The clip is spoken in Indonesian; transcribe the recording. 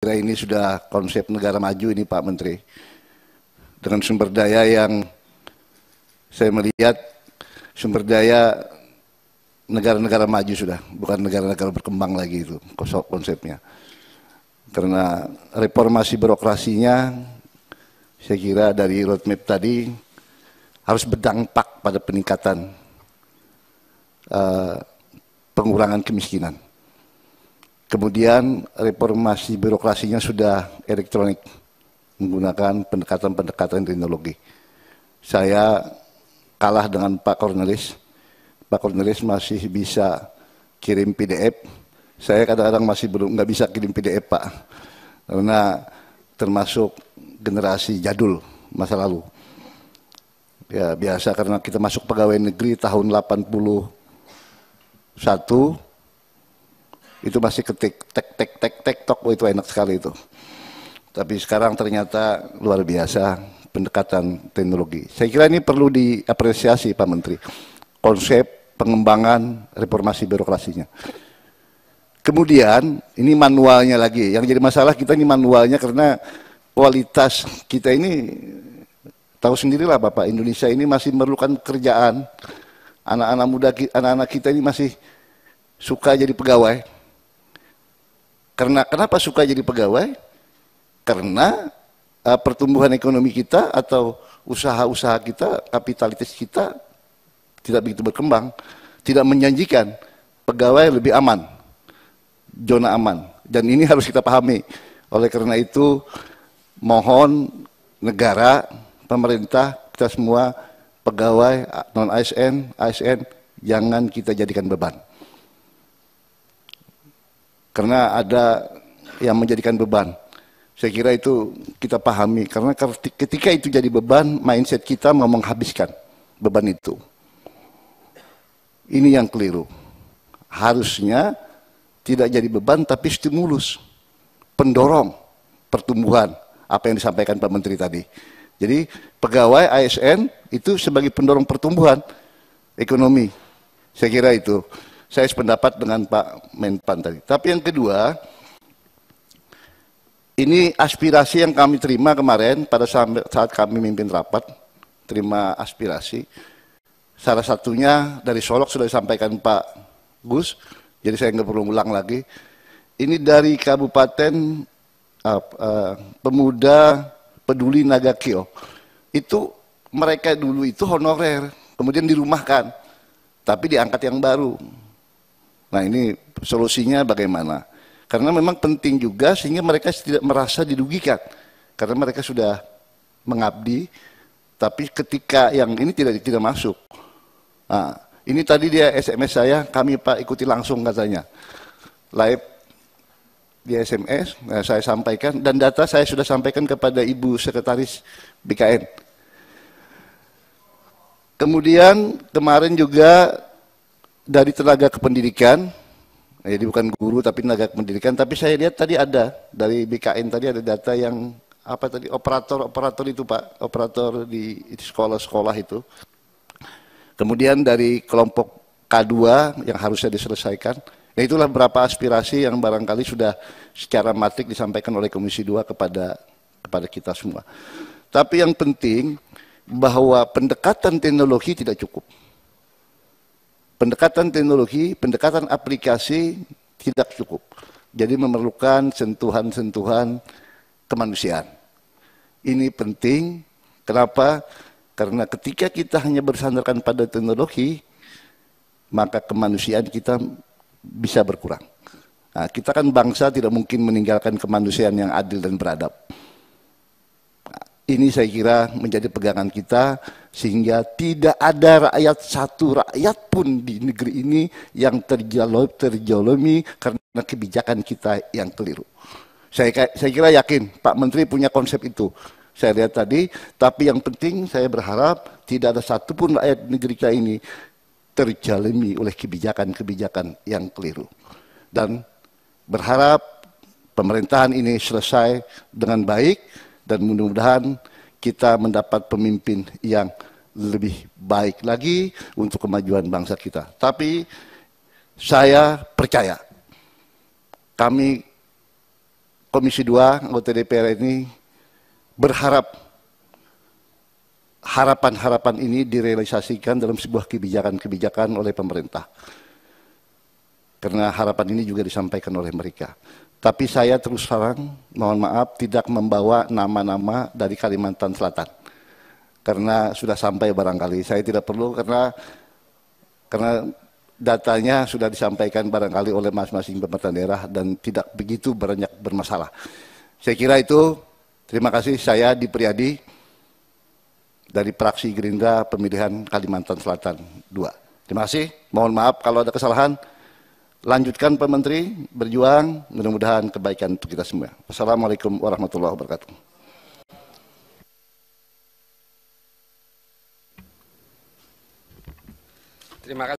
kira ini sudah konsep negara maju ini Pak Menteri. Dengan sumber daya yang saya melihat sumber daya negara-negara maju sudah, bukan negara-negara berkembang lagi itu konsepnya. Karena reformasi birokrasinya, saya kira dari roadmap tadi harus berdampak pada peningkatan pengurangan kemiskinan. Kemudian reformasi birokrasinya sudah elektronik, menggunakan pendekatan-pendekatan teknologi. Saya kalah dengan Pak Cornelis. Pak Cornelis masih bisa kirim PDF. Saya kadang-kadang masih nggak bisa kirim PDF, Pak. Karena termasuk generasi jadul masa lalu. Ya biasa karena kita masuk pegawai negeri tahun 81, itu masih ketik tek tok, oh itu enak sekali itu. Tapi sekarang ternyata luar biasa pendekatan teknologi. Saya kira ini perlu diapresiasi Pak Menteri, konsep pengembangan reformasi birokrasinya. Kemudian ini manualnya lagi, yang jadi masalah kita ini manualnya karena kualitas kita ini, tahu sendirilah Bapak, Indonesia ini masih memerlukan kerjaan. Anak-anak muda, anak-anak kita ini masih suka jadi pegawai. Karena kenapa suka jadi pegawai? Karena pertumbuhan ekonomi kita atau usaha-usaha kita, kapitalitas kita tidak begitu berkembang, tidak menjanjikan pegawai lebih aman, zona aman. Dan ini harus kita pahami. Oleh karena itu, mohon negara, pemerintah, kita semua pegawai non ASN, ASN jangan kita jadikan beban. Karena ada yang menjadikan beban. Saya kira itu kita pahami. Karena ketika itu jadi beban, mindset kita mau menghabiskan beban itu. Ini yang keliru. Harusnya tidak jadi beban, tapi stimulus. Pendorong pertumbuhan. Apa yang disampaikan Pak Menteri tadi. Jadi pegawai ASN itu sebagai pendorong pertumbuhan ekonomi. Saya kira itu. Saya sependapat dengan Pak Menpan tadi. Tapi yang kedua, ini aspirasi yang kami terima kemarin pada saat kami memimpin rapat, terima aspirasi. Salah satunya dari Solok sudah disampaikan Pak Gus, jadi saya nggak perlu ulang lagi. Ini dari Kabupaten Pemuda Peduli Nagakio. Itu mereka dulu itu honorer, kemudian dirumahkan, tapi diangkat yang baru. Nah ini solusinya bagaimana? Karena memang penting juga sehingga mereka tidak merasa dirugikan. Karena mereka sudah mengabdi, tapi ketika yang ini tidak masuk. Nah, ini tadi dia SMS saya, kami Pak ikuti langsung katanya. Live di SMS, nah, saya sampaikan, dan data saya sudah sampaikan kepada Ibu Sekretaris BKN. Kemudian kemarin juga dari tenaga kependidikan, jadi bukan guru tapi tenaga kependidikan, tapi saya lihat tadi ada dari BKN tadi ada data yang apa tadi, operator itu Pak, operator di sekolah-sekolah itu. Kemudian dari kelompok K2 yang harusnya diselesaikan. Nah itulah beberapa aspirasi yang barangkali sudah secara matrik disampaikan oleh Komisi 2 kepada kita semua. Tapi yang penting bahwa pendekatan teknologi tidak cukup. Pendekatan teknologi, pendekatan aplikasi tidak cukup. Jadi memerlukan sentuhan-sentuhan kemanusiaan. Ini penting. Kenapa? Karena ketika kita hanya bersandarkan pada teknologi, maka kemanusiaan kita bisa berkurang. Nah, kita kan bangsa tidak mungkin meninggalkan kemanusiaan yang adil dan beradab. Ini saya kira menjadi pegangan kita sehingga tidak ada satu rakyat pun di negeri ini yang terjolomi karena kebijakan kita yang keliru. Saya kira yakin Pak Menteri punya konsep itu. Saya lihat tadi, tapi yang penting saya berharap tidak ada satupun rakyat negeri kita ini terjalimi oleh kebijakan-kebijakan yang keliru. Dan berharap pemerintahan ini selesai dengan baik, dan mudah-mudahan kita mendapat pemimpin yang lebih baik lagi untuk kemajuan bangsa kita. Tapi saya percaya kami Komisi 2, anggota DPR ini berharap harapan-harapan ini direalisasikan dalam sebuah kebijakan-kebijakan oleh pemerintah. Karena harapan ini juga disampaikan oleh mereka. Tapi saya terus terang, mohon maaf, tidak membawa nama-nama dari Kalimantan Selatan. Karena sudah sampai barangkali. Saya tidak perlu karena datanya sudah disampaikan barangkali oleh masing-masing pemerintah daerah dan tidak begitu banyak bermasalah. Saya kira itu, terima kasih. Saya Di Priadi dari fraksi Gerindra pemilihan Kalimantan Selatan 2. Terima kasih, mohon maaf kalau ada kesalahan. Lanjutkan Pak Menteri, berjuang, mudah-mudahan kebaikan untuk kita semua. Wassalamualaikum warahmatullahi wabarakatuh. Terima kasih.